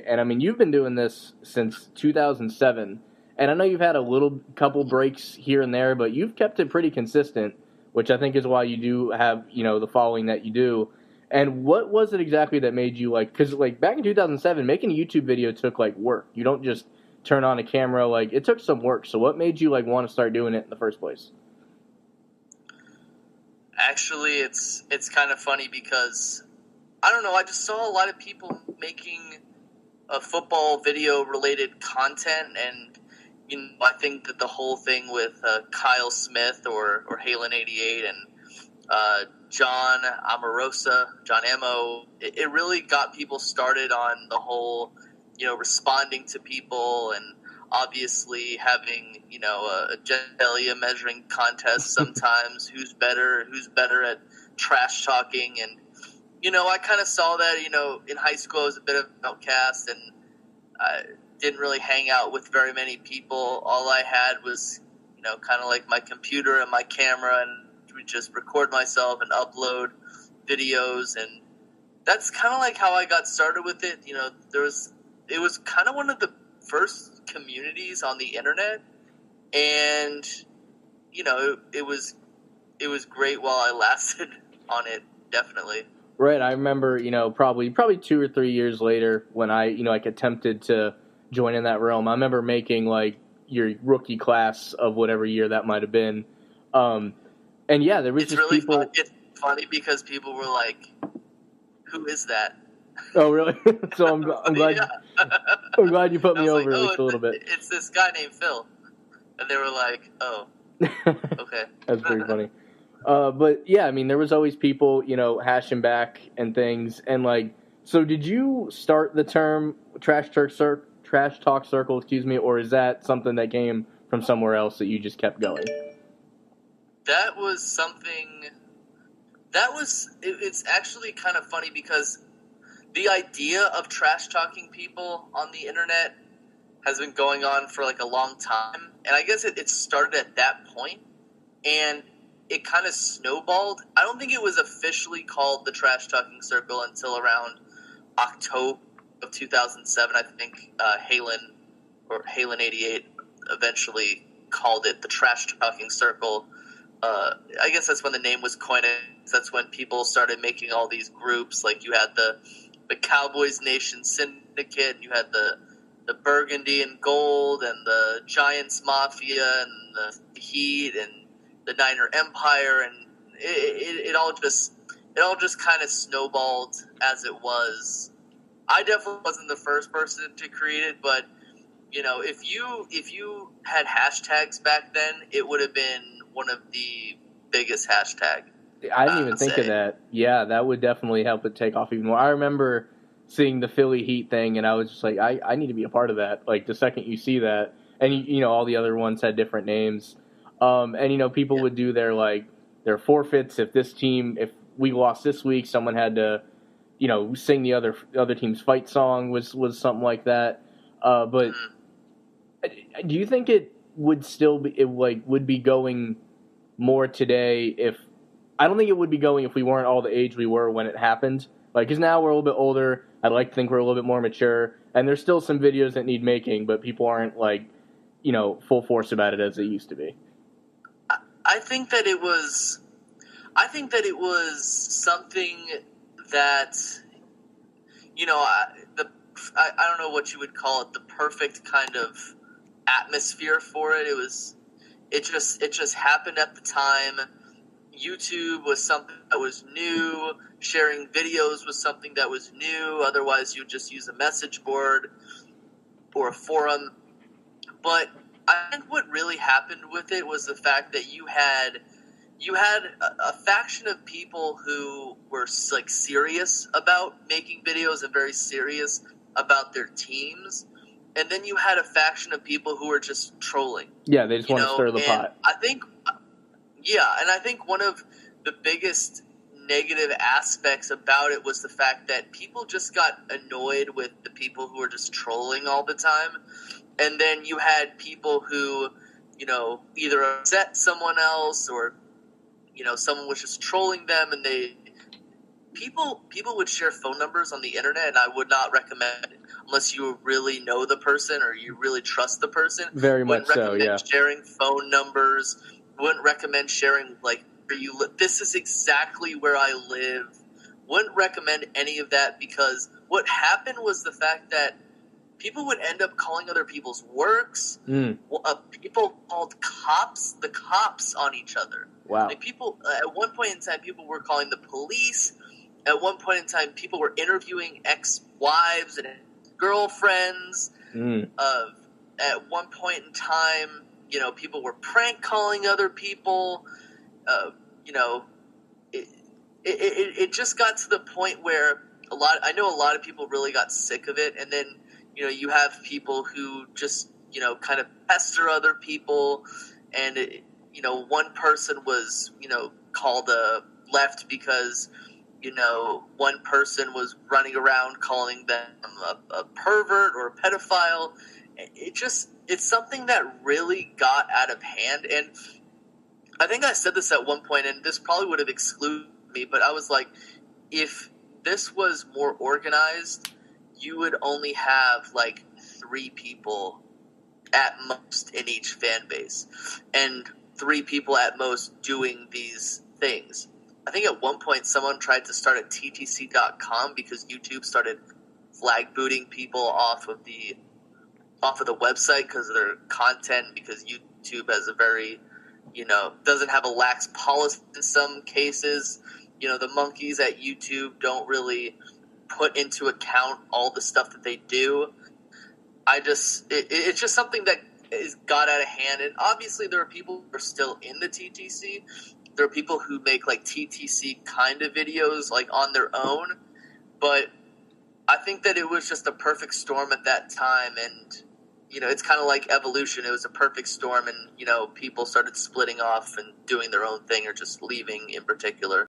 And I mean, you've been doing this since 2007, and I know you've had a little couple breaks here and there, but you've kept it pretty consistent, which I think is why you do have, the following that you do. And what was it exactly that made you like? Because like back in 2007, making a YouTube video took like work. You don't just turn on a camera. Like it took some work. So what made you like want to start doing it in the first place? Actually, it's kind of funny because I don't know. I just saw a lot of people making a football video related content, and I think that the whole thing with Kyle Smith or Halen 88 and John John Ammo, it really got people started on the whole, responding to people, and obviously having, a genitalia measuring contest sometimes, who's better at trash talking. And, I kind of saw that, in high school I was a bit of an outcast, and I didn't really hang out with very many people. All I had was, kind of like my computer and my camera, and would just record myself and upload videos. And that's kind of like how I got started with it. It was kind of one of the first communities on the internet, and it was great while I lasted on it, definitely. Right, I remember, probably 2 or 3 years later when I, like attempted to join in that realm. I remember making like your rookie class of whatever year that might have been. And yeah, there was it's just really people. It's funny because people were like, "Who is that?" Oh, really? So I'm glad. Yeah. I'm glad you put me over like, at least a little bit. It's this guy named Phil, and they were like, "Oh, okay." That's pretty funny. But yeah, I mean, there was always people, hashing back and things, and like, so did you start the term trash talk circle, or is that something that came from somewhere else that you just kept going? That was something. It's actually kind of funny because the idea of trash talking people on the internet has been going on for like a long time, and I guess it started at that point, and it kind of snowballed. I don't think it was officially called the Trash Talking Circle until around October of 2007. I think Halen 88 eventually called it the Trash Talking Circle. I guess that's when the name was coined. That's when people started making all these groups. Like you had the Cowboys Nation Syndicate, and you had the Burgundy and Gold, and the Giants Mafia, and the Heat, and the Niner Empire, and it all just kind of snowballed as it was. I definitely wasn't the first person to create it, but if you had hashtags back then, it would have been one of the biggest hashtags. I didn't even think of that. Yeah, that would definitely help it take off even more. I remember seeing the Philly Heat thing, and I was just like, I need to be a part of that. Like the second you see that, and all the other ones had different names. And people would do their forfeits if we lost this week, someone had to, sing the other team's fight song was something like that. But do you think it would still be would be going more today I don't think it would be going if we weren't all the age we were when it happened. Like, because now we're a little bit older. I'd like to think we're a little bit more mature, and there's still some videos that need making, but people aren't full force about it as they used to be. I think that it was something that, I don't know what you would call it, the perfect kind of atmosphere for it. It just happened at the time. YouTube was something that was new. Sharing videos was something that was new. Otherwise, you'd just use a message board or a forum. But I think what really happened with it was the fact that you had a faction of people who were like serious about making videos and very serious about their teams, and then you had a faction of people who were just trolling. Yeah, they just want to stir the pot. I think one of the biggest negative aspects about it was the fact that people just got annoyed with the people who were just trolling all the time. And then you had people who, either upset someone else or, someone was just trolling them, and they people would share phone numbers on the internet, and I would not recommend it unless you really know the person or you really trust the person. Very much Wouldn't so, recommend yeah. sharing phone numbers. Wouldn't recommend sharing like where you live. This is exactly where I live. Wouldn't recommend any of that, because what happened was the fact that people would end up calling other people's works. People called the cops on each other. Wow. Like people, at one point in time, people were calling the police. At one point in time, people were interviewing ex-wives and girlfriends. At one point in time, people were prank calling other people. It just got to the point where I know a lot of people really got sick of it, and then you have people who just kind of pester other people, and one person was called left because one person was running around calling them a pervert or a pedophile. It's something that really got out of hand, and I think I said this at one point, and this probably would have excluded me, but I was like, if this was more organized, you would only have like 3 people at most in each fan base, and 3 people at most doing these things. I think at one point someone tried to start a ttc.com because YouTube started flag booting people off of the website because of their content, because YouTube has a very doesn't have a lax policy in some cases. The monkeys at YouTube don't really put into account all the stuff that they do. It's just something that got out of hand, and obviously there are people who are still in the TTC. There are people who make like TTC kind of videos like on their own, but I think that it was just a perfect storm at that time, and it's kind of like evolution. It was a perfect storm, and people started splitting off and doing their own thing or just leaving in particular.